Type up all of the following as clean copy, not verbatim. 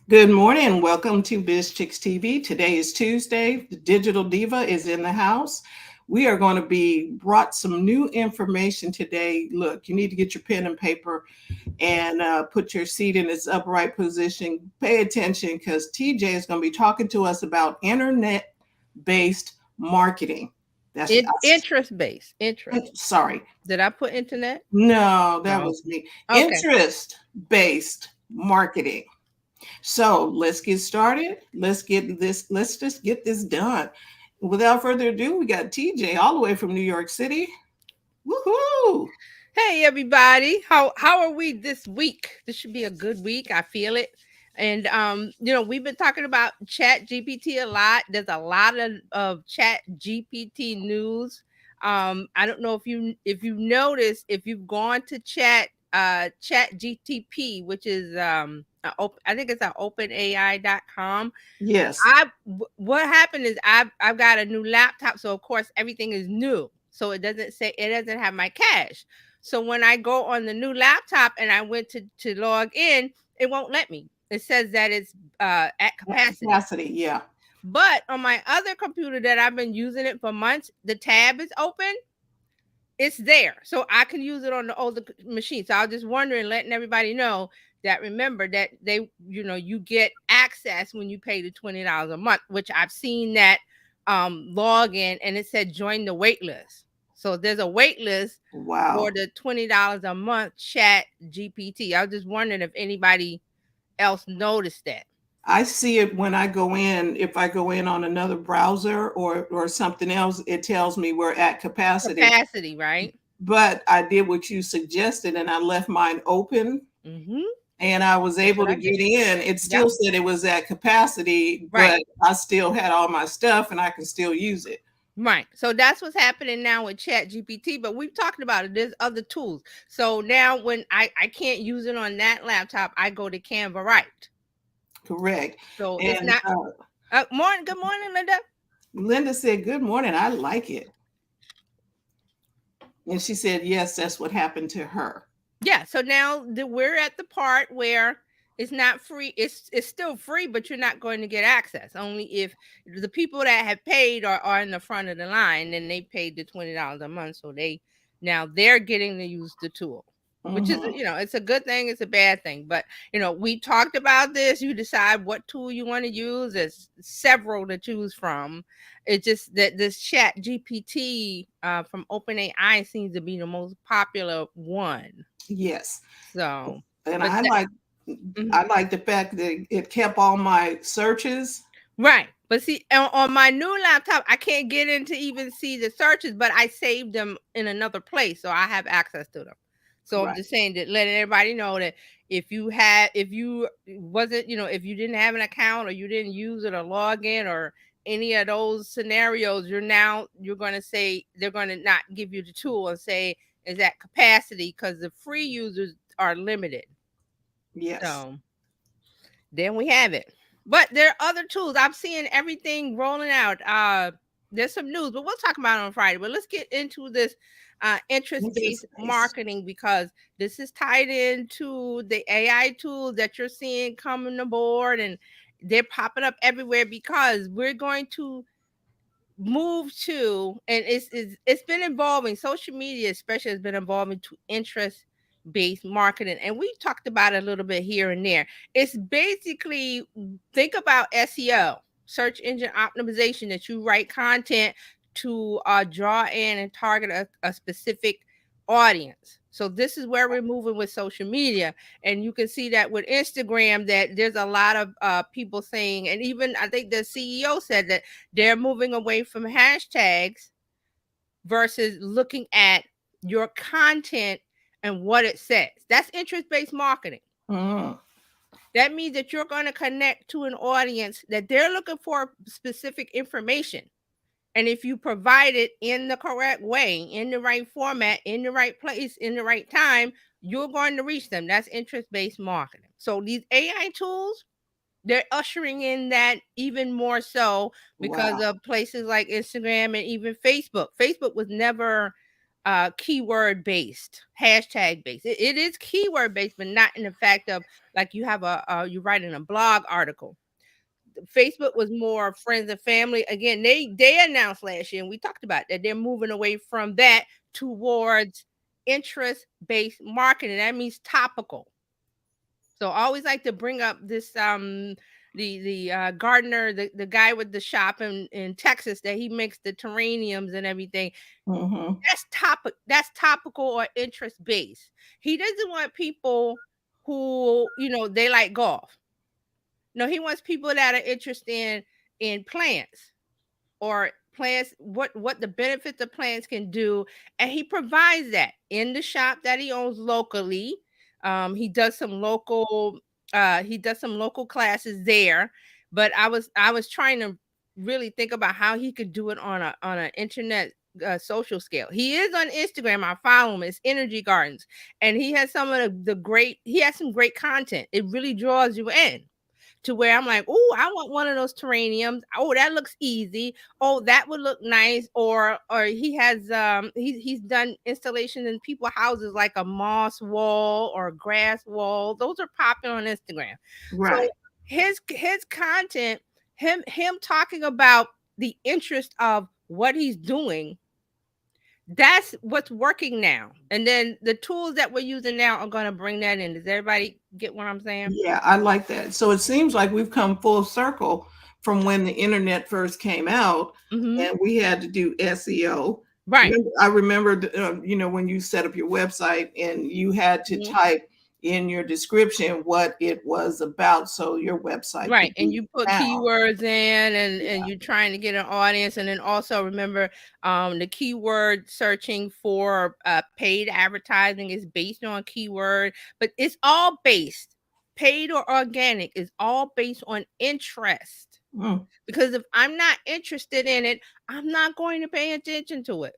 Good morning. Welcome to Bizchicks TV. Today is Tuesday. The Digital Diva is in the house. We are going to be brought some new information today. Look, you need to get your pen and paper and put your seat in its upright position. Pay attention because TJ is going to be talking to us about internet-based marketing. That's Interest based. Interest. sorry. Did I put internet? No, that No. was me. Okay. Interest-based marketing. So let's get started. Let's just get this done. Without further ado, we got TJ all the way from New York City. Woohoo! Hey everybody. How are we this week? This should be a good week. I feel it. And we've been talking about Chat GPT a lot. There's a lot of Chat GPT news. I don't know if you've noticed, if you've gone to Chat GTP, which is I think it's at openai.com. Yes. What happened is I've got a new laptop, so of course everything is new. So it doesn't have my cache. So when I go on the new laptop and I went to log in, it won't let me. It says that it's at capacity. Capacity, yeah. But on my other computer that I've been using it for months, the tab is open. It's there, so I can use it on the older machine. So I was just wondering, letting everybody know that, remember that you get access when you pay the $20 a month, which I've seen that login, and it said join the wait list. So there's a wait list for the $20 a month Chat GPT. I was just wondering if anybody else noticed that. I see it when I go in. If I go in on another browser or something else, it tells me we're at capacity. Capacity, right? But I did what you suggested, and I left mine open. Mm-hmm. And I was able to get in. It still said it was at capacity, but I still had all my stuff and I can still use it. Right. So that's what's happening now with Chat GPT, but we've talked about it. There's other tools. So now when I can't use it on that laptop, I go to Canva Right. Correct. So it's not morning. Good morning, Linda. Linda said, good morning. I like it. And she said, yes, that's what happened to her. Yeah. So now we're at the part where it's not free. It's still free, but you're not going to get access. Only if the people that have paid are in the front of the line, and they paid the $20 a month. So they're getting to use the tool, which is, it's a good thing. It's a bad thing. But, we talked about this. You decide what tool you want to use. There's several to choose from. It's just that this Chat GPT from OpenAI seems to be the most popular one. Yes. So, and I like the fact that it kept all my searches. Right. But see, on my new laptop, I can't get in to even see the searches, but I saved them in another place, so I have access to them. So I'm just saying that, letting everybody know that if you didn't have an account, or you didn't use it or log in or any of those scenarios, you're going to say they're going to not give you the tool and say is at capacity, because the free users are limited. Yes. So then we have it. But there are other tools. I'm seeing everything rolling out. There's some news, but we'll talk about it on Friday. But let's get into this interest-based marketing, because this is tied into the AI tools that you're seeing coming aboard, and they're popping up everywhere, because we're going to move to, and it's been evolving. Social media especially has been evolving to interest-based marketing, and we've talked about it a little bit here and there. It's basically, think about SEO, search engine optimization, that you write content to draw in and target a specific audience. So this is where we're moving with social media, and you can see that with Instagram, that there's a lot of people saying, and even I think the CEO said that they're moving away from hashtags versus looking at your content and what it says. That's interest-based marketing. That means that you're going to connect to an audience that they're looking for specific information. And if you provide it in the correct way, in the right format, in the right place, in the right time, you're going to reach them. That's interest-based marketing. So these AI tools, they're ushering in that even more so, because of places like Instagram and even Facebook. Facebook was never keyword based, hashtag based. It is keyword based, but not in the fact of like you have you writing a blog article. Facebook was more friends and family. Again, they announced last year, and we talked about that they're moving away from that towards interest based marketing. That means topical. So I always like to bring up this the gardener, the guy with the shop in Texas that he makes the terrariums and everything. Mm-hmm. That's topical or interest based. He doesn't want people who, they like golf. No, he wants people that are interested in plants or plants, what the benefits of plants can do, and he provides that in the shop that he owns locally. He does some local classes there, but I was trying to really think about how he could do it on an internet social scale. He is on Instagram. I follow him. It's Energy Gardens, and he has some of the great. He has some great content. It really draws you in to where I'm like, oh, I want one of those terrariums. Oh, that looks easy. Oh, that would look nice. Or he has he's done installations in people's houses like a moss wall or a grass wall. Those are popping on Instagram. So Right. his content, him talking about the interest of what he's doing, that's what's working now. And then the tools that we're using now are going to bring that in. Does everybody get what I'm saying? Yeah, I like that. So it seems like we've come full circle from when the internet first came out Mm-hmm. and we had to do SEO. Right. I remember, when you set up your website and you had to Mm-hmm. type in your description what it was about so your website Right, could and be you put found. keywords in, and Yeah. you're trying to get an audience, and then also remember, the keyword searching for paid advertising is based on keyword, but it's all based, paid or organic, is all based on interest. Mm, Because if I'm not interested in it, I'm not going to pay attention to it.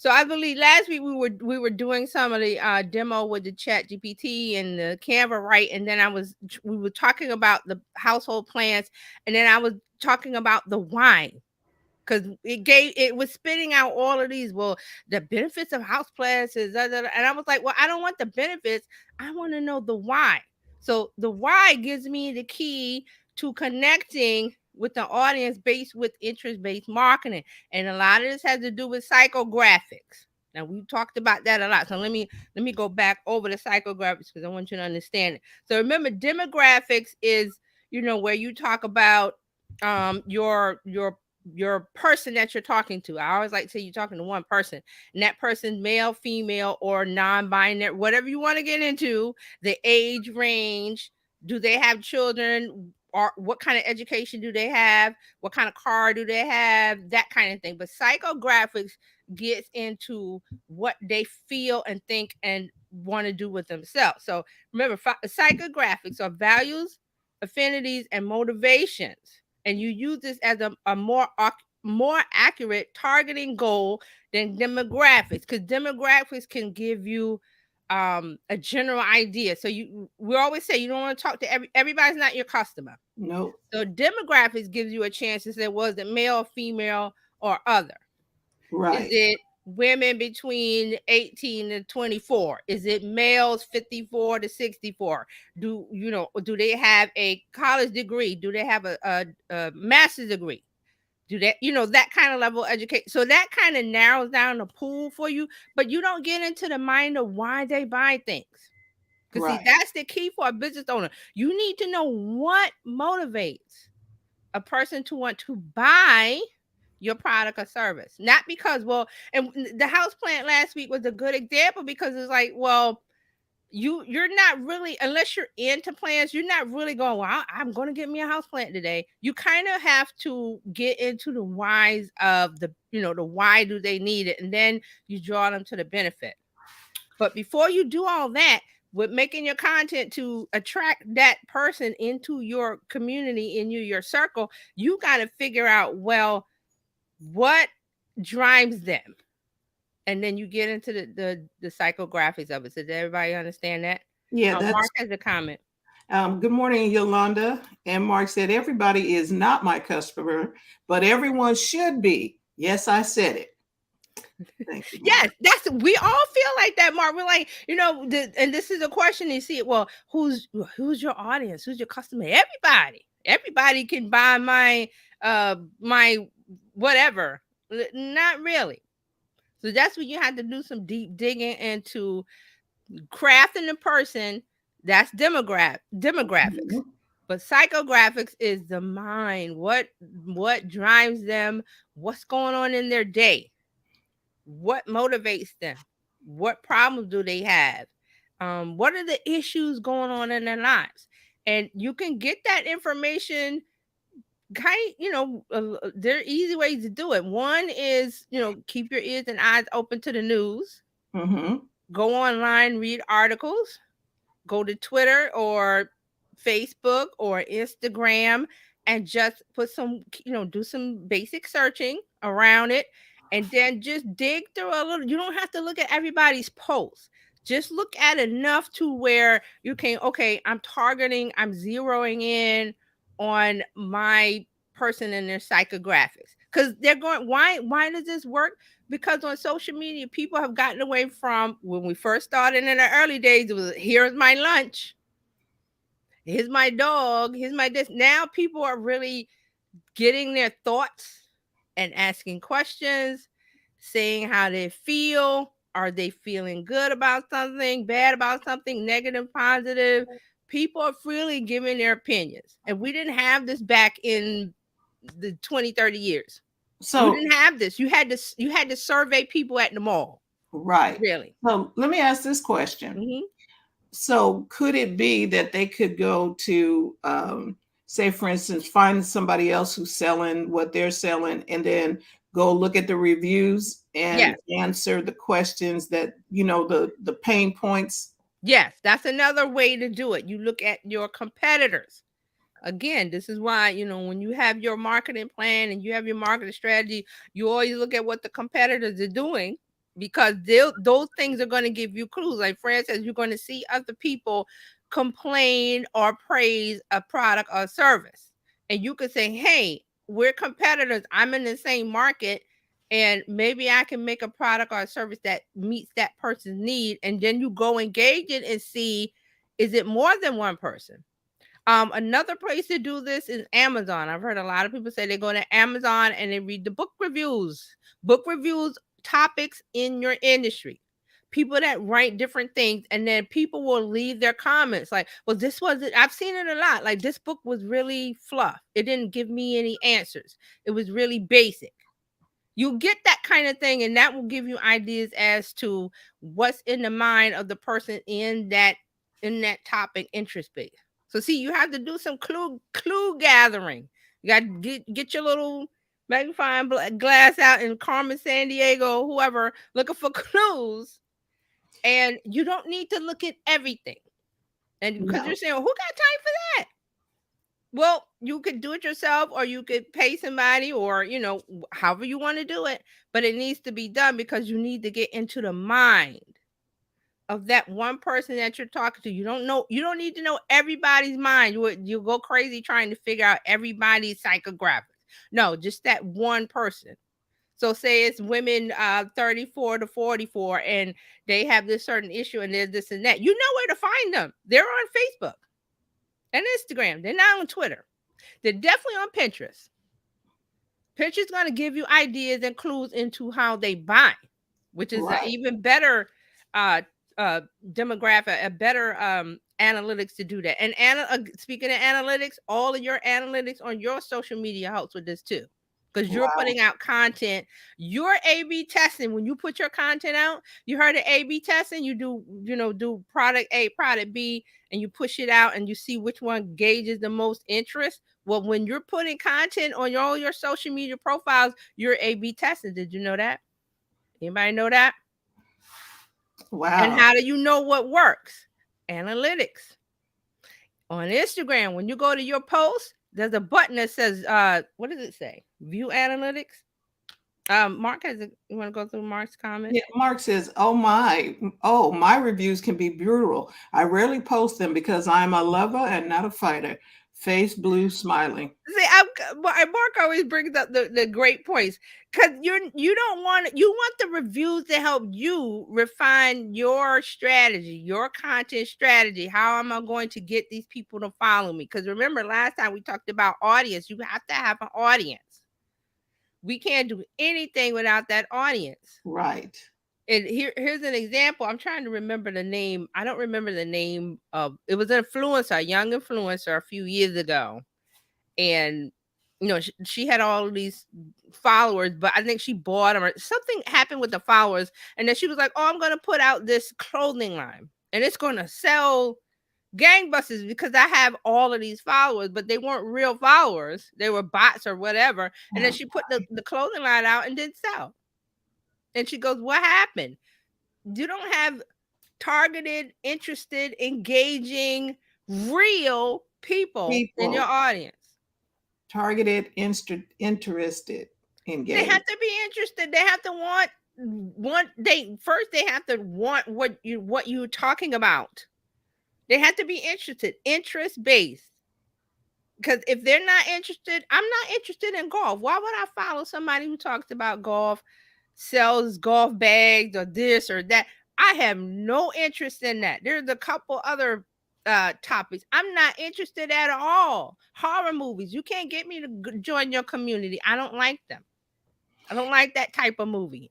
So I believe last week we were doing some of the demo with the Chat GPT and the Canva, right? And then we were talking about the household plants, and then I was talking about the why, because it was spitting out all of these. Well, the benefits of house plants is da, da, da. And I was like, well, I don't want the benefits. I want to know the why. So the why gives me the key to connecting with the audience based with interest based marketing, and a lot of this has to do with psychographics. Now we've talked about that a lot. So let me go back over the psychographics because I want you to understand it. So remember, demographics is where you talk about your person that you're talking to. I always like to say you're talking to one person, and that person, male, female, or non-binary, whatever you want to get into, the age range, do they have children, or what kind of education do they have, what kind of car do they have, that kind of thing. But psychographics gets into what they feel and think and want to do with themselves. So remember, psychographics are values, affinities, and motivations, and you use this as a more accurate targeting goal than demographics, because demographics can give you a general idea. So we always say you don't want to talk to everybody's not your customer. nope. So demographics gives you a chance to say, was it male, female, or other? Is Right. it women between 18 and 24? Is it males 54 to 64? Do they have a college degree? Do they have a master's degree? Do that, that kind of level of education. So that kind of narrows down the pool for you, but you don't get into the mind of why they buy things. Because see, Right. that's the key for a business owner. You need to know what motivates a person to want to buy your product or service. Not because, well, and the house plant last week was a good example, because it's like, well, you're not really, unless you're into plants, you're not really going, well, I'm going to get me a house plant today. You kind of have to get into the whys of the why do they need it, and then you draw them to the benefit. But before you do all that, with making your content to attract that person into your community, in your circle, you got to figure out, well, what drives them, and then you get into the psychographics of it. So does everybody understand that? Yeah, Mark that's has a comment. good morning, Yolanda. And Mark said, everybody is not my customer, but everyone should be. Yes, I said it. Thank you, Yes, Mark. we all feel like that, Mark. We're like, and this is a question you see. Well, who's your audience? Who's your customer? Everybody. Everybody can buy my whatever. Not really. So that's when you have to do some deep digging into crafting the person. That's demographics. Mhm. But psychographics is the mind. What drives them? What's going on in their day? What motivates them? What problems do they have? What are the issues going on in their lives? And you can get that information there are easy ways to do it. One is, keep your ears and eyes open to the news. Mhm. Go online, read articles, go to Twitter or Facebook or Instagram and just put some, do some basic searching around it and then just dig through a little. You don't have to look at everybody's posts. Just look at enough to where you can, okay, I'm zeroing in on my person and their psychographics. Because they're going, why does this work? Because on social media, people have gotten away from when we first started in the early days, it was here's my lunch, here's my dog, here's my this. Now people are really getting their thoughts and asking questions, saying how they feel. Are they feeling good about something, bad about something, negative, positive? People are freely giving their opinions. And we didn't have this back in the 20, 30 years. You So, didn't have this. You had to survey people at the mall. right. Really. So let me ask this question. Hmm. So could it be that they could go to, say, for instance, find somebody else who's selling what they're selling, and then go look at the reviews and Yes. answer the questions that the pain points. Yes, that's another way to do it. You look at your competitors. Again, this is why, when you have your marketing plan and you have your marketing strategy, you always look at what the competitors are doing because those things are going to give you clues. Like Fran says, you're going to see other people complain or praise a product or service. And you could say, hey, we're competitors. I'm in the same market. And maybe I can make a product or a service that meets that person's need. And then you go engage it and see, is it more than one person? Another place to do this is Amazon. I've heard a lot of people say they go to Amazon and they read the book reviews, topics in your industry, people that write different things, and then people will leave their comments like, well, this was it. I've seen it a lot. Like, this book was really fluff. It didn't give me any answers. It was really basic. You get that kind of thing, and that will give you ideas as to what's in the mind of the person in that topic interest base. So see, you have to do some clue gathering. You got to get your little magnifying glass out in Carmen San Diego, whoever, looking for clues. And you don't need to look at everything. And because you're No. saying, well, who got time for that? Well, you could do it yourself or you could pay somebody or, however you want to do it. But it needs to be done because you need to get into the mind of that one person that you're talking to. You don't need to know everybody's mind. You go crazy trying to figure out everybody's psychographics. No, just that one person. So say it's women 34 to 44 and they have this certain issue and there's this and that. You know where to find them. They're on Facebook and Instagram. They're not on Twitter. They're definitely on Pinterest. Pinterest is going to give you ideas and clues into how they buy, which is an Right. even better uh, demographic, a better analytics to do that. And speaking of analytics, all of your analytics on your social media helps with this too. Because you're Wow. putting out content, you're A/B testing. When you put your content out, you heard of A/B testing. You do product A, product B, and you push it out, and you see which one gauges the most interest. Well, when you're putting content on all your social media profiles, you're A/B testing. Did you know that? Anybody know that? And Wow. how do you know what works? Analytics. On Instagram, when you go to your post, there's a button that says, what does it say? View analytics. Mark has you want to go through Mark's comment? Yeah, Mark says, my reviews can be brutal. I rarely post them because I'm a lover and not a fighter. Face blue smiling. See, Mark always brings up the great points because you don't want you want the reviews to help you refine your strategy, your content strategy. How am I going to get these people to follow me? Because remember, last time we talked about audience. You have to have an audience. We can't do anything without that audience. Right. And here's an example. I'm trying to remember the name. I don't remember the name of it. Was an influencer, a young influencer, a few years ago, and she had all of these followers, but I think she bought them or something happened with the followers, and then she was like, "Oh, I'm gonna put out this clothing line, and it's gonna sell gangbusters because I have all of these followers," but they weren't real followers; they were bots or whatever. And then she put the clothing line out and didn't sell. And she goes, "What happened? You don't have targeted, interested, engaging, real people in your audience." Targeted, interested, They engaged. have to be interested. They have to want they have to want what you're talking about. They have to be interested, interest based. Because if they're not interested, I'm not interested in golf. Why would I follow somebody who talks about golf, sells golf bags or this or that? I have no interest in that. There's a couple other topics I'm not interested at all. Horror movies, you can't get me to join your community. I don't like them. I don't like that type of movie.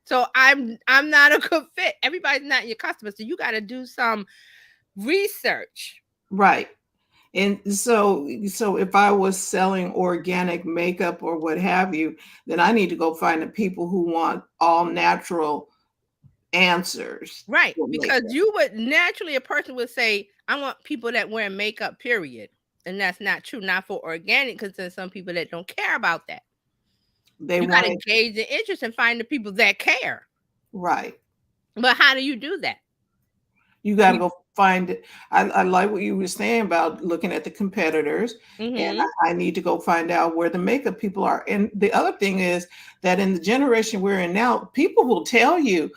So I'm not a good fit. Everybody's not your customer. So you got to do some research. Right. And so if I was selling organic makeup or what have you, then I need to go find the people who want all natural answers. Right. Because you would naturally, a person would say, I want people that wear makeup, period. And that's not true. Not for organic, because there's some people that don't care about that. You got to gauge the interest and find the people that care. Right. But how do you do that? You got to go find it. I like what you were saying about looking at the competitors, and I need to go find out where the makeup people are. And the other thing is that in the generation we're in now, people will tell you,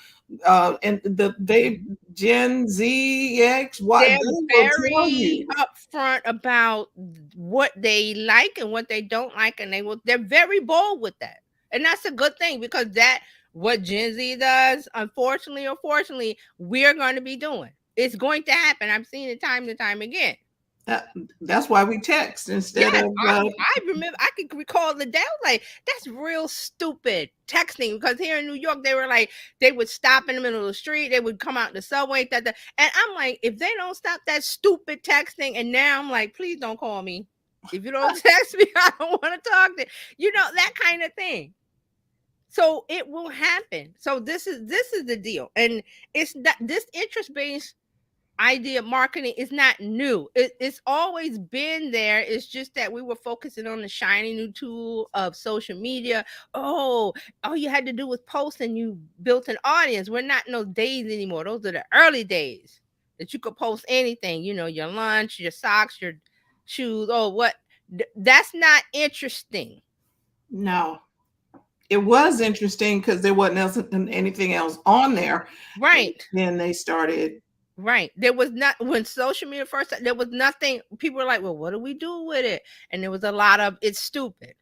and they Gen Z, X, Y, they're very upfront about what they like and what they don't like, and they're very bold with that. And that's a good thing, because that what Gen Z does, unfortunately or fortunately, we're going to be doing. It's going to happen. I've seen it time and time again. That's why we text instead of. I remember, I could recall the day. I was like, that's real stupid texting, because here in New York, they were like, they would stop in the middle of the street, they would come out the subway, and I'm like, if they don't stop that stupid texting, and now I'm like, please don't call me. If you don't text me, I don't want to talk to you. That kind of thing. So it will happen. So this is the deal, and it's that this interest based idea of marketing is not new. It's always been there. It's just that we were focusing on the shiny new tool of social media. All you had to do was post and you built an audience. We're not in those days anymore. Those are the early days that you could post anything, your lunch, your socks, your shoes. That's not interesting. No. It was interesting because there wasn't anything else on there. Right. Then they started. Right. There was not, when social media first, there was nothing. People were like, well, what do we do with it? And there was a lot of, it's stupid.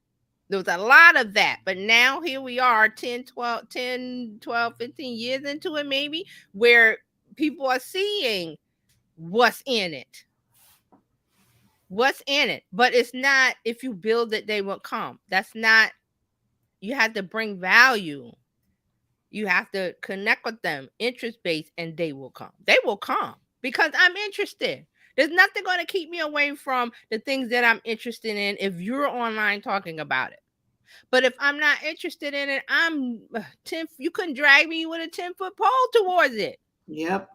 There was a lot of that. But now here we are 10, 12, 15 years into it, maybe, where people are seeing what's in it. What's in it. But it's not, if you build it, they will come. That's not, you have to bring value. You have to connect with them, interest-based, and they will come. They will come because I'm interested. There's nothing going to keep me away from the things that I'm interested in if you're online talking about it. But if I'm not interested in it, you couldn't drag me with a 10-foot pole towards it. Yep.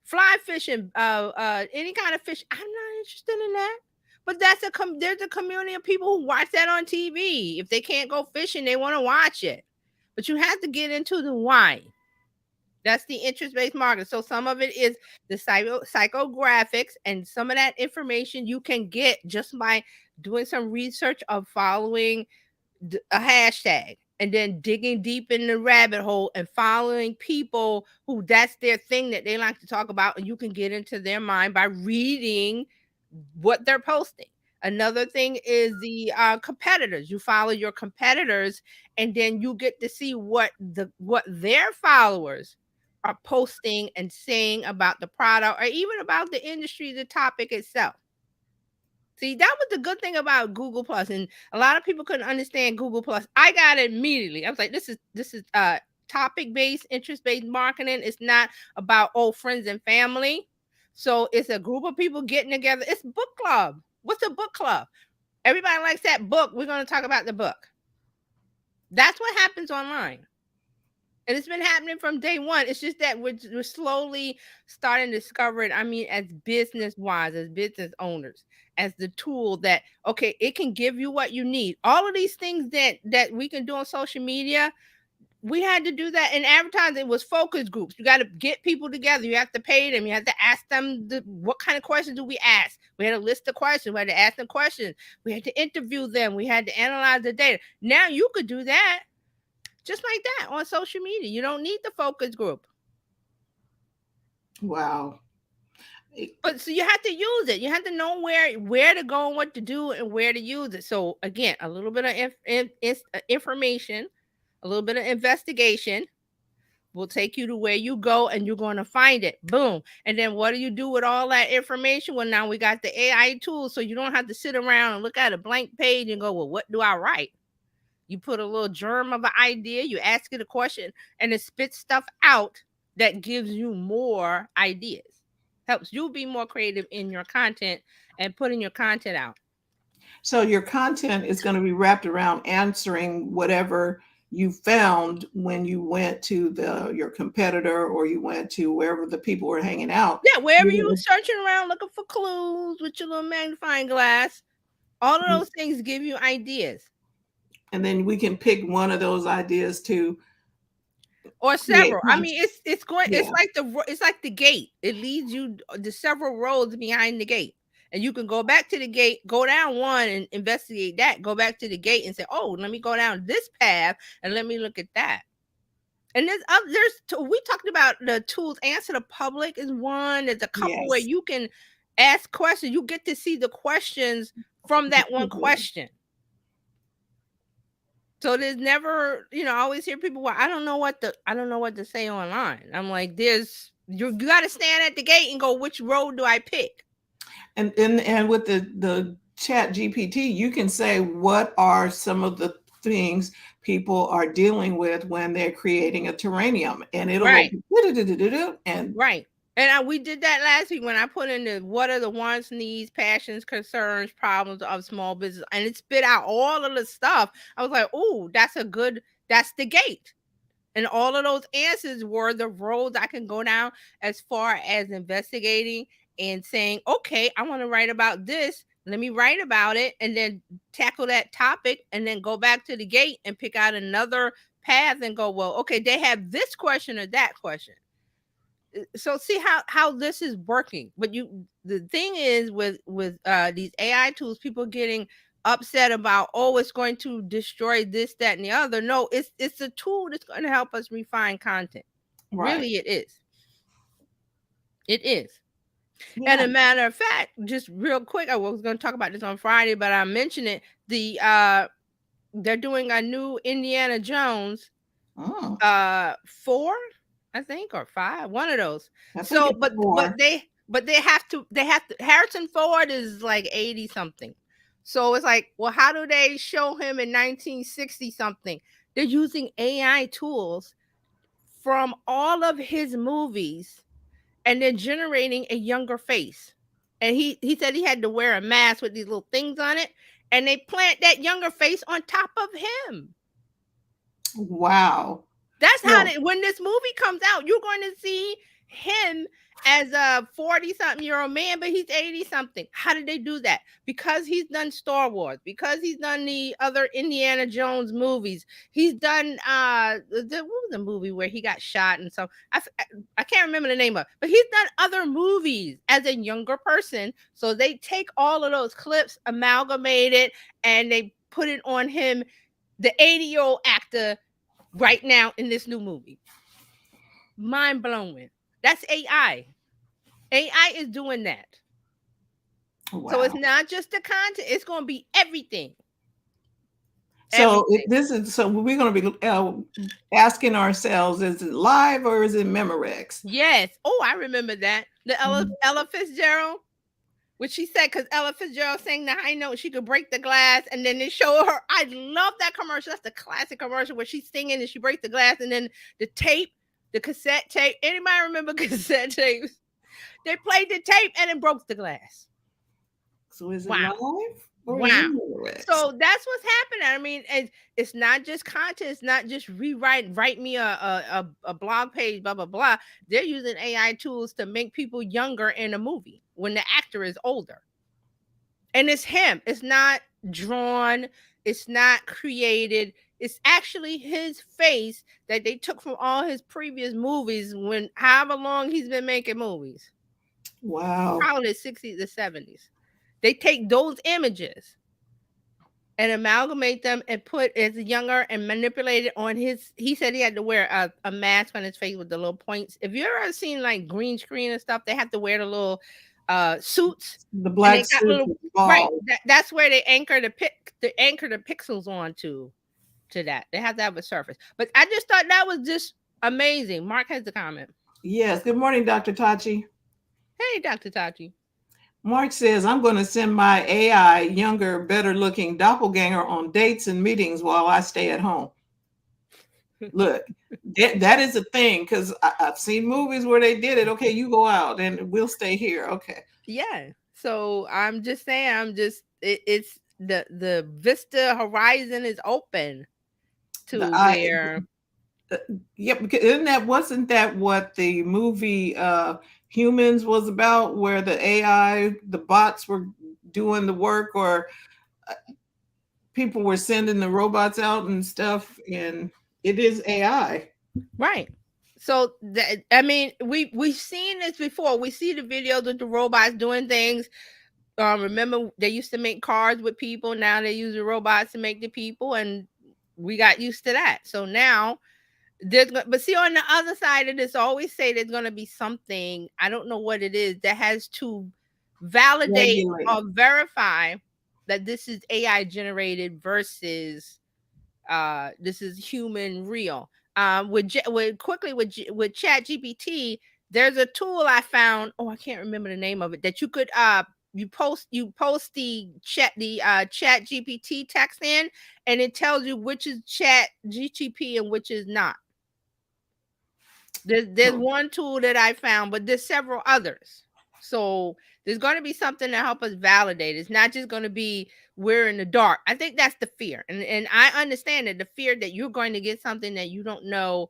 Fly fishing, any kind of fish, I'm not interested in that. But there's a community of people who watch that on TV. If they can't go fishing, they want to watch it. But you have to get into the why. That's the interest-based marketing. So some of it is the psychographics, and some of that information you can get just by doing some research of following a hashtag. and then digging deep in the rabbit hole and following people who that's their thing that they like to talk about, and you can get into their mind by reading what they're posting. Another thing is the competitors. You follow your competitors, and then you get to see what their followers are posting and saying about the product or even about the industry, the topic itself. See, that was the good thing about Google Plus, and a lot of people couldn't understand Google Plus. I got it immediately. I was like, this is topic based, interest based marketing. It's not about old friends and family. So it's a group of people getting together. It's book club. What's a book club? Everybody likes that book. We're going to talk about the book. That's what happens online. And it's been happening from day one. It's just that we're slowly starting to discover it. I mean, as business wise, as business owners, as the tool that, okay, it can give you what you need. All of these things that we can do on social media, we had to do that in advertising. It was focus groups. You got to get people together. You have to pay them. You have to ask them what kind of questions do we ask. We had a list of questions. We had to ask them questions. We had to interview them. We had to analyze the data. Now you could do that just like that on social media. You don't need the focus group. Wow. But so you have to use it. You have to know where to go and what to do and where to use it. So again, a little bit of information, a little bit of investigation will take you to where you go, and you're going to find it. Boom. And then what do you do with all that information? Well, now we got the AI tools, so you don't have to sit around and look at a blank page and go, well, what do I write? You put a little germ of an idea, you ask it a question, and it spits stuff out that gives you more ideas. Helps you be more creative in your content and putting your content out. So your content is going to be wrapped around answering whatever you found when you went to your competitor, or you went to wherever the people were hanging out. Yeah, wherever you were searching around looking for clues with your little magnifying glass, all of those things give you ideas. And then we can pick one of those ideas to, or several. I mean, it's going. Yeah. It's like the gate. It leads you to several roads behind the gate, and you can go back to the gate, go down one and investigate that. Go back to the gate and say, "Oh, let me go down this path and let me look at that." And we talked about the tools. Answer the Public is one. There's a couple where you can ask questions. You get to see the questions from that one question. So there's never, I always hear people, well, I don't know what to say online. I'm like, you got to stand at the gate and go, which road do I pick? And with the Chat GPT, you can say, what are some of the things people are dealing with when they're creating a terrarium, and it'll go and right. And we did that last week when I put in what are the wants, needs, passions, concerns, problems of small business, and it spit out all of the stuff. I was like, oh, that's the gate. And all of those answers were the roads I can go down as far as investigating and saying, okay, I want to write about this. Let me write about it and then tackle that topic and then go back to the gate and pick out another path and go, well, okay, they have this question or that question. So see how this is working. But the thing is with these AI tools, people getting upset about, oh, it's going to destroy this, that, and the other. No, it's a tool that's going to help us refine content. Right. Really, it is. It is. Yeah. And a matter of fact, just real quick, I was going to talk about this on Friday, but I mentioned it. They're doing a new Indiana Jones 4, I think, or 5, one of those. So, but they have to Harrison Ford is like 80 something. So it's like, well, how do they show him in 1960 something? They're using AI tools from all of his movies, and they're generating a younger face. And he said he had to wear a mask with these little things on it, and they plant that younger face on top of him. Wow. That's how when this movie comes out, you're going to see him as a 40-something-year-old man, but he's 80-something. How did they do that? Because he's done Star Wars, because he's done the other Indiana Jones movies. He's done what was the movie where he got shot and so I can't remember the name of it, but he's done other movies as a younger person. So they take all of those clips, amalgamate it, and they put it on him the 80-year-old actor right now in this new movie. Mind blowing. That's AI. AI is doing that. So it's Wow. not just the content, it's going to be everything. So Everything. this is so we're going to be asking ourselves: is it live or is it Memorex? Yes. Oh, I remember that. The Mhm. Ella Fitzgerald, which she said, because Ella Fitzgerald sang the high note, she could break the glass, and then they show her. I love that commercial. That's the classic commercial where she's singing and she breaks the glass, and then the tape, the cassette tape. Anybody remember cassette tapes? They played the tape and it broke the glass. So is it Wow. live or is it Wow. Memorex? So that's what's happening. I mean, it's not just content. It's not just write me a blog page, blah blah blah. They're using AI tools to make people younger in a movie when the actor is older. And it's him. It's not drawn. It's not created. It's actually his face that they took from all his previous movies when however long he's been making movies. Wow. Probably the 60s, the 70s. They take those images and amalgamate them and put as younger and manipulate it on his. He said he had to wear a mask on his face with the little points. If you ever seen like green screen and stuff, they have to wear the little suits, The and black they got suit little, with the right. ball. That's where they anchor the anchor the pixels onto to that. They have to have a surface. But I just thought that was just amazing. Mark has the comment. Yes. Good morning, Dr. Tachi. Hey, Dr. Tachi. Mark says, I'm going to send my AI, younger, better looking doppelganger on dates and meetings while I stay at home. Look, that is a thing because I've seen movies where they did it. Okay, you go out and we'll stay here. Okay. Yeah. So I'm just saying, it's the vista horizon is open The to I where Yep, because wasn't that what the movie Humans was about, where the AI, the bots were doing the work, or uh, people were sending the robots out and stuff, and it is AI. right. So that, I mean, we've seen this before. We see the videos with the robots doing things. Remember they used to make cars with people. Now they use the robots to make the people, and we got used to that. So now but see, on the other side of this, always say there's going to be something, I don't know what it is, that has to validate Regulate. or verify that this is AI generated versus this is human real. With quickly with Chat GPT, there's a tool I found. Oh, I can't remember the name of it. That you could you post Chat GPT text in, and it tells you which is Chat GTP and which is not. There's one tool that I found, but there's several others. So there's going to be something to help us validate. It's not just going to be we're in the dark. I think that's the fear, and I understand that the fear that you're going to get something that you don't know.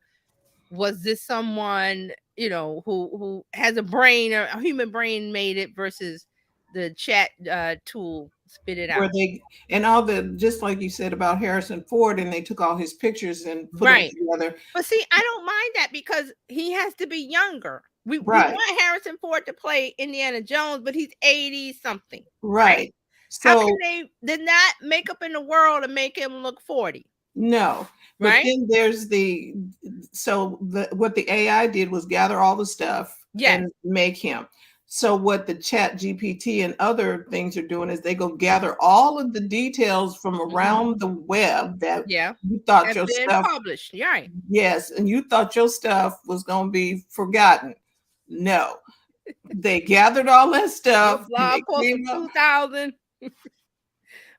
Was this someone who has a brain or a human brain made it versus the chat tool spit it Where out? they and all the, just like you said about Harrison Ford, and they took all his pictures and put them Right. together. But see, I don't mind that because he has to be younger. We Right, want Harrison Ford to play Indiana Jones, but he's 80 something, right? right. How can So they did not make up in the world and make him look 40, no, but right? then there's what the AI did was gather all the stuff Yes. and make him. So what the Chat GPT and other things are doing is they go gather all of the details from Hmm. around the web that Yeah. you thought Have your been stuff, published. You're right. yes, and you thought your stuff was going to be forgotten. No, they gathered all that Your stuff and blog they post from came up. 2000,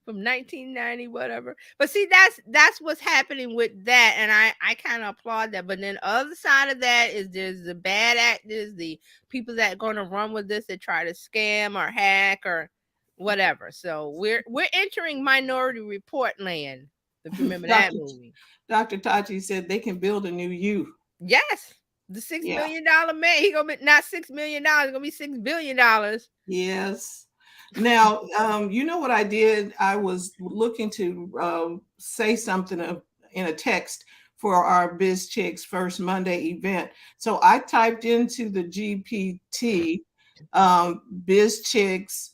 from 1990, whatever. But see, that's what's happening with that, and I kind of applaud that. But then the other side of that is there's the bad actors, the people that are going to run with this that try to scam or hack or whatever. So we're entering Minority Report land. If you remember that Dr. movie. Dr. Tachi said they can build a new you. Yes, the six Yeah. million dollar man. He gonna be not $6 million. Gonna be $6 billion. Yes. Now, you know what I did? I was looking to say something in a text for our Bizchicks First Monday event. So I typed into the GPT Bizchicks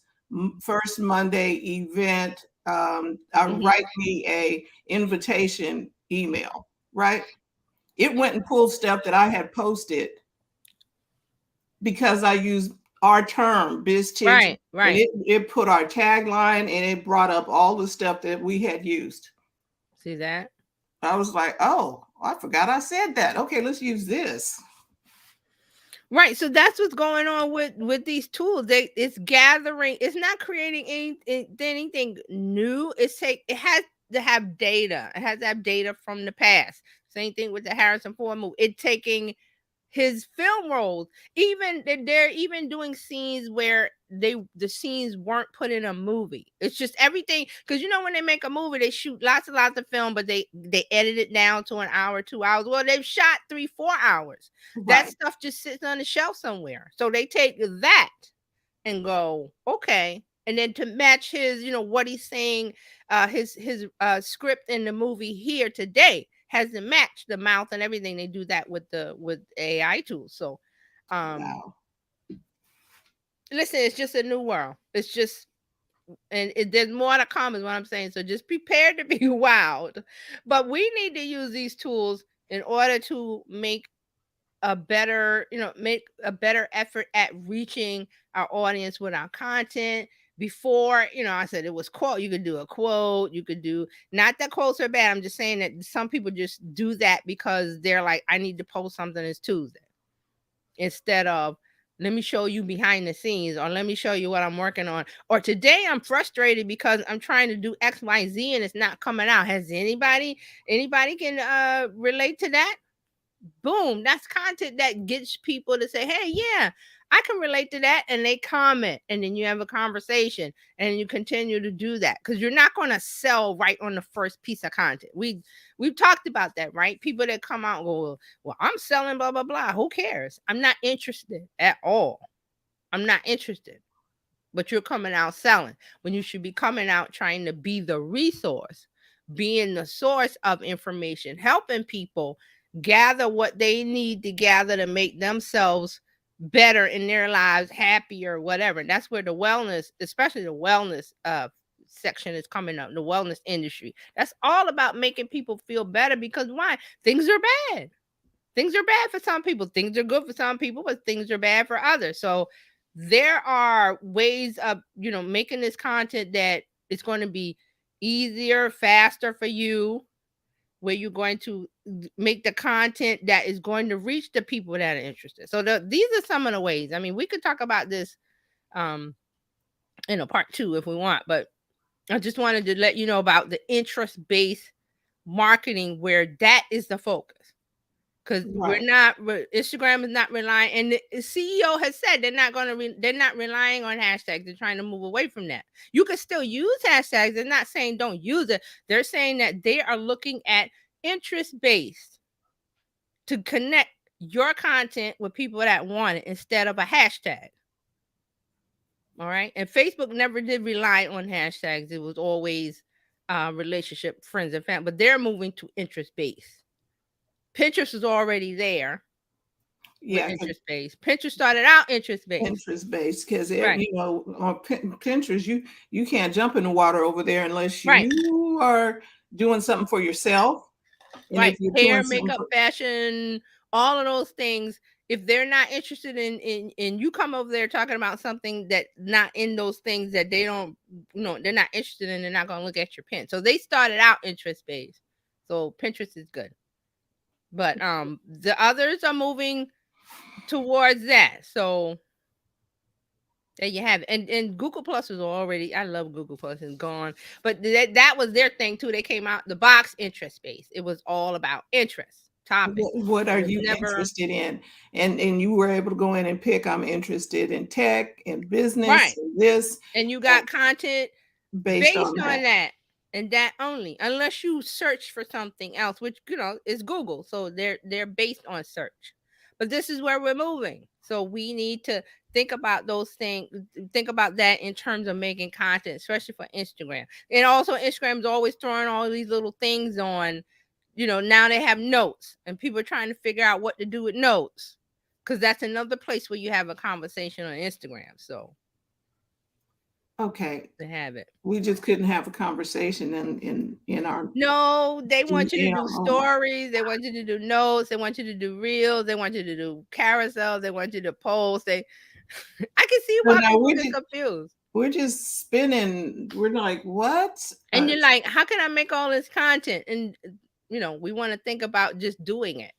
First Monday event Mhm. write me a invitation email, right? It went and pulled stuff that I had posted because I used our term, Bizchicks, Right, and right. it put our tagline and it brought up all the stuff that we had used. See that? I was like, oh, I forgot I said that. Okay, let's use this. Right. So that's what's going on with these tools. It's gathering. It's not creating anything new. It has to have data. It has to have data from the past. Same thing with the Harrison Ford movie. It taking his film roles. Even they're even doing scenes where the scenes weren't put in a movie. It's just everything, because when they make a movie, they shoot lots of film, but they edit it down to an hour, 2 hours. Well, they've shot 3-4 hours. That Right. stuff just sits on the shelf somewhere. So they take that and go, okay. And then to match his, what he's saying, his script in the movie here today has to match the mouth and everything. They do that with AI tools. So, Wow. listen, it's just a new world. It's just, and there's more to come, is what I'm saying. So just prepare to be wild. But we need to use these tools in order to make a better effort at reaching our audience with our content. Before, I said it was quote, you could do a quote, you could do, not that quotes are bad, I'm just saying that some people just do that because they're like, I need to post something, it's Tuesday, instead of, let me show you behind the scenes, or let me show you what I'm working on, or today I'm frustrated because I'm trying to do XYZ and it's not coming out. Has anybody can relate to that? Boom, that's content that gets people to say, hey, yeah, I can relate to that, and they comment, and then you have a conversation, and you continue to do that, because you're not going to sell right on the first piece of content. We've talked about that, right? People that come out and go, well, I'm selling blah blah blah, who cares? I'm not interested at all. I'm not interested. But you're coming out selling when you should be coming out trying to be the resource, being the source of information, helping people gather what they need to gather to make themselves better in their lives, happier, whatever. And that's where the wellness, especially the wellness section, is coming up, the wellness industry. That's all about making people feel better, because why? Things are bad. Things are bad for some people. Things are good for some people, but things are bad for others. So there are ways of, making this content that it's going to be easier, faster for you, where you're going to make the content that is going to reach the people that are interested. So these are some of the ways. I mean, we could talk about this um in a part 2 if we want, but I just wanted to let you know about the interest-based marketing, where that is the focus, because Right. Instagram is not relying, and the CEO has said they're not relying on hashtags. They're trying to move away from that. You can still use hashtags. They're not saying don't use it. They're saying that they are looking at interest based to connect your content with people that want it, instead of a hashtag. All right. And Facebook never did rely on hashtags. It was always relationship, friends, and family, but they're moving to interest based. Pinterest is already there with Yeah, interest based. Pinterest started out interest based. Pinterest based, because Right. on Pinterest you can't jump in the water over there unless Right. you are doing something for yourself, and if Right. you're doing Hair, something makeup, for, fashion, all of those things. If they're not interested in you come over there talking about something that not in those things that they don't, they're not interested in, they're not going to look at your pin. So they started out interest based. So Pinterest is good. But the others are moving towards that. So there you have it. And Google Plus was already, I love Google Plus, and gone. But that was their thing too. They came out the box interest based. It was all about interest topics. what It are was you never interested in, and you were able to go in and pick, I'm interested in tech and business right. and this, And you and got content based on based that. on that, and that only, unless you search for something else, which is Google. So they're based on search. But this is where we're moving. So we need to think about those things, think about that in terms of making content, especially for Instagram. And also Instagram is always throwing all these little things on, now they have notes, and people are trying to figure out what to do with notes, because that's another place where you have a conversation on Instagram. So Okay, to have it. we just couldn't have a conversation in our No, they want you to in do our moment. stories. They want you to do notes. They want you to do reels. They want you to do carousels. They want you to post. I can see So why now people get confused. we're just spinning. We're like, what? And you're like, how can I make all this content? And we want to think about just doing it.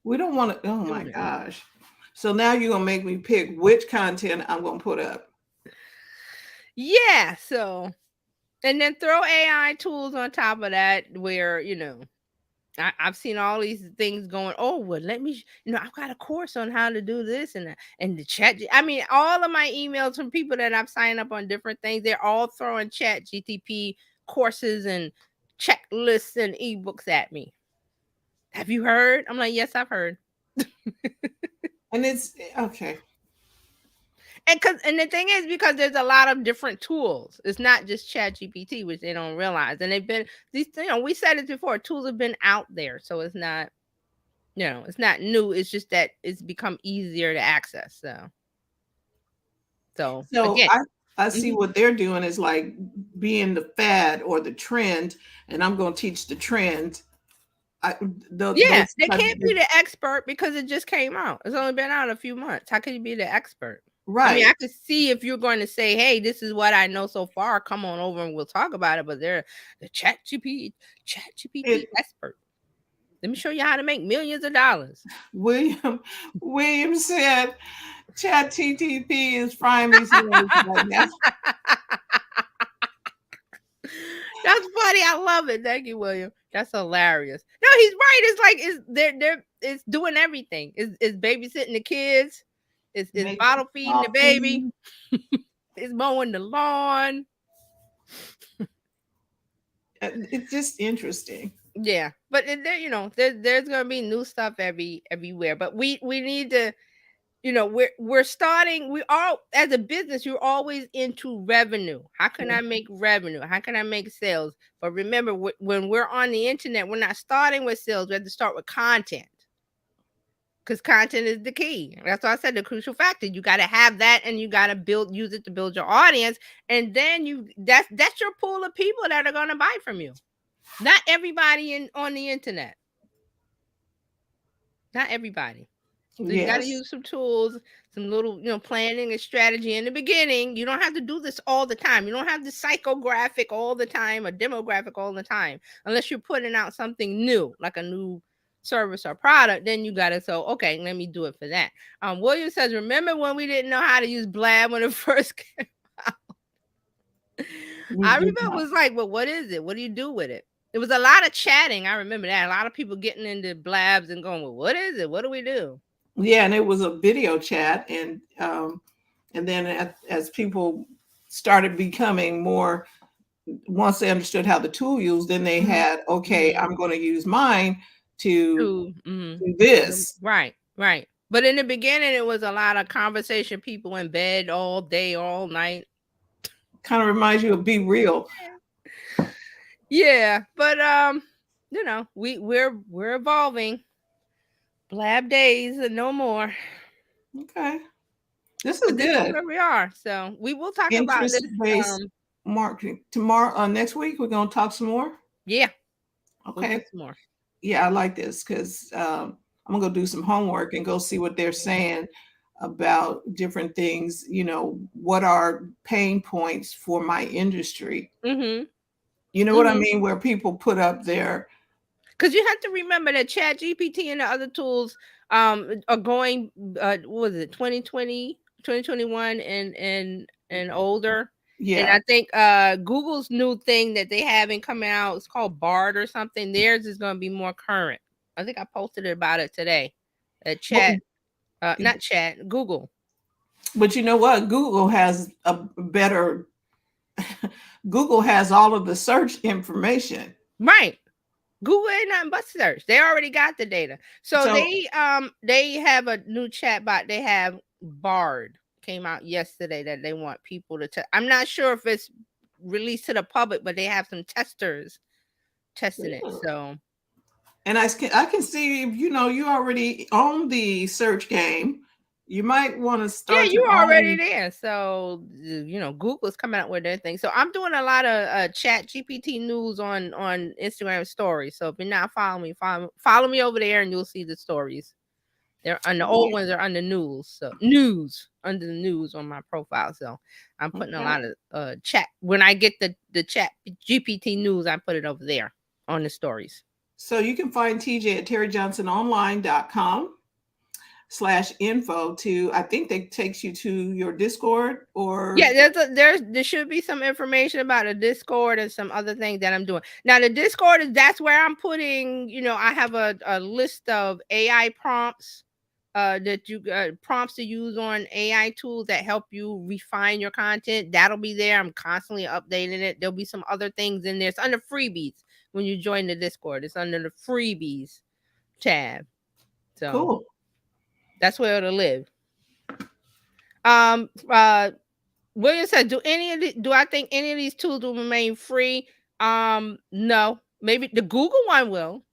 We don't want to. Oh my Doing it. gosh! So now you're gonna make me pick which content I'm gonna put up. Yeah. So, and then throw AI tools on top of that, where I've seen all these things going. Oh, well, let me. I've got a course on how to do this, and the chat. I mean, all of my emails from people that I've signed up on different things, they're all throwing Chat GTP courses and checklists and ebooks at me. Have you heard? I'm like, yes, I've heard. And it's okay. And the thing is, because there's a lot of different tools. It's not just Chat GPT, which they don't realize. And they've been these. We said it before. Tools have been out there, so it's not. It's not new. It's just that it's become easier to access. So So again, I see mhm. what they're doing is like being the fad or the trend, and I'm gonna teach the trend. Yeah, Those they type can't of be the expert because it just came out. It's only been out a few months. How can you be the expert? I mean, right. I could see if you're going to say, "Hey, this is what I know so far. Come on over and we'll talk about it." But they're the Chat GPT It expert. Let me show you how to make millions of dollars. William William said Chat TTP is frying me some right now. That's funny. I love it. Thank you, William. That's hilarious. No, he's right. It's like it's doing everything. It's babysitting the kids. It's Making bottle feeding the baby. coffee. It's mowing the lawn. It's just interesting. Yeah, but there's gonna be new stuff everywhere. But we need to. We're starting. We all, as a business, you're always into revenue. How can I make revenue? How can I make sales? But remember, when we're on the internet, we're not starting with sales. We have to start with content, because content is the key. That's why I said the crucial factor. You got to have that, and you got to use it to build your audience, and then that's your pool of people that are going to buy from you. Not everybody on the internet. Not everybody. So you got to Yes. use some tools, some little, planning and strategy in the beginning. You don't have to do this all the time. You don't have the psychographic all the time or demographic all the time, unless you're putting out something new, like a new service or product. Then you got to say, okay, let me do it for that. William says, remember when we didn't know how to use Blab when it first came out? We I did remember it not. was like, well, what is it? What do you do with it? It was a lot of chatting. I remember that. A lot of people getting into Blabs and going, well, what is it? What do we do? Yeah, and it was a video chat, and then as people started becoming more, once they understood how the tool used, then they Mhm. had, okay, Mhm. I'm going to use mine to Mhm. do this. Right, right. But in the beginning, it was a lot of conversation, people in bed all day, all night. Kind of reminds you of Be Real. Yeah, but we're evolving. Blab days and no more. Okay, this is But this is good. where we are. So we will talk about this. Interest based Um, marketing. Tomorrow, next week, we're going to talk some more. yeah, we'll do Okay. some more. Yeah, I like this because I'm gonna go do some homework and go see what they're saying about different things. What are pain points for my industry? Mhm. You know what I Mhm. mean? Where people put up their Because you have to remember that Chat GPT and the other tools are going what was it 2020, 2021, and older. And yeah. I think Google's new thing that they haven't coming out, it's called Bard or something. Theirs is going to be more current. I think I posted about it today. But, Chat not Chat, Google. but you know what? Google has a better. Google has all of the search information. Right. Google ain't nothing but search. They already got the data. So So they have a new chat bot. They have Bard came out yesterday that they want people to test. I'm not sure if it's released to the public, but they have some testers testing it. So and I can see, you already own the search game. You might want to Yeah, start your you're already own. there. So Google's coming out with their thing. So I'm doing a lot of chat GPT news on Instagram stories. So if you're not following me, follow me over there and you'll see the stories. They're on the old Yeah. ones are under news. So news under the news on my profile. So I'm putting a Okay. lot of chat. When I get the chat GPT news, I put it over there on the stories. So you can find TJ at terryjohnsononline.com/info to, I think that takes you to your Discord or. Yeah, there should be some information about a Discord and some other things that I'm doing. Now the Discord that's where I'm putting, I have a list of AI prompts that you prompts to use on AI tools that help you refine your content. That'll be there. I'm constantly updating it. There'll be some other things in there. It's under freebies when you join the Discord. It's under the freebies tab. So Cool. that's where it'll live. William said, do I think any of these tools will remain free? No. Maybe the Google one will.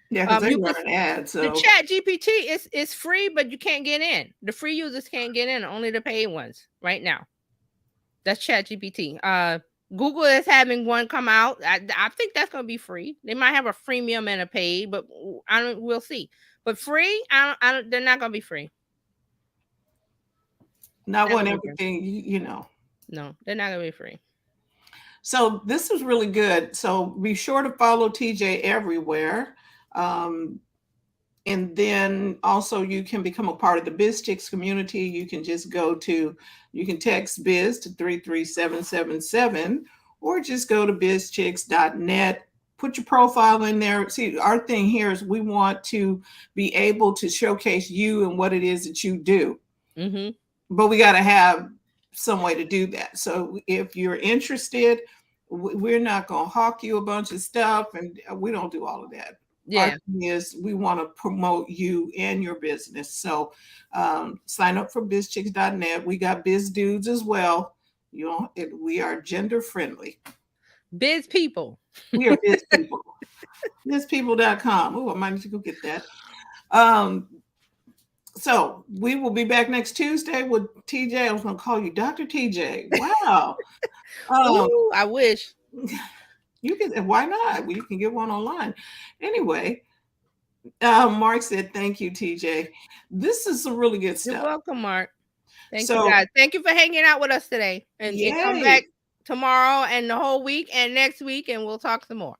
Yeah, because they You run could an ad. the So chat GPT is free, but you can't get in. The free users can't get in, only the paid ones right now. That's chat GPT. Google is having one come out. I think that's gonna be free. They might have a freemium and a paid, but we'll see. But free, they're not gonna be free. not Not when gonna be free. everything. No, they're not gonna be free. So this is really good. So be sure to follow TJ everywhere. And then also you can become a part of the Bizchicks community. You can text Biz to 33777 or just go to bizchicks.net. Put your profile in there. See, our thing here is we want to be able to showcase you and what it is that you do. Mm-hmm. But we got to have some way to do that. So if you're interested, we're not going to hawk you a bunch of stuff, and we don't do all of that. Yeah. Our thing is we want to promote you and your business. So sign up for bizchicks.net. We got biz dudes as well. We are gender friendly. Biz people. We are biz people. Bizpeople.com. Oh, I might need to go get that. So we will be back next Tuesday with TJ. I was going to call you Dr. TJ. Wow. Ooh, I wish. You can. Why not? Well, you can get one online. Anyway, Mark said, "Thank you, TJ. This is some really good stuff." You're welcome, Mark. Thank you, guys. Thank you for hanging out with us today, and come back tomorrow and the whole week and next week, and we'll talk some more.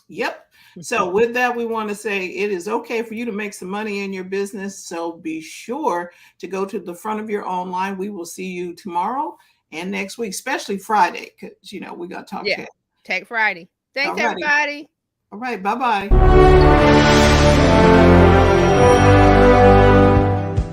Yep. So with that, we want to say it is okay for you to make some money in your business. So be sure to go to the front of your online. We will see you tomorrow and next week, especially Friday, because we got to talk. Yeah, Tech Friday. Thanks, everybody. All right. Bye-bye.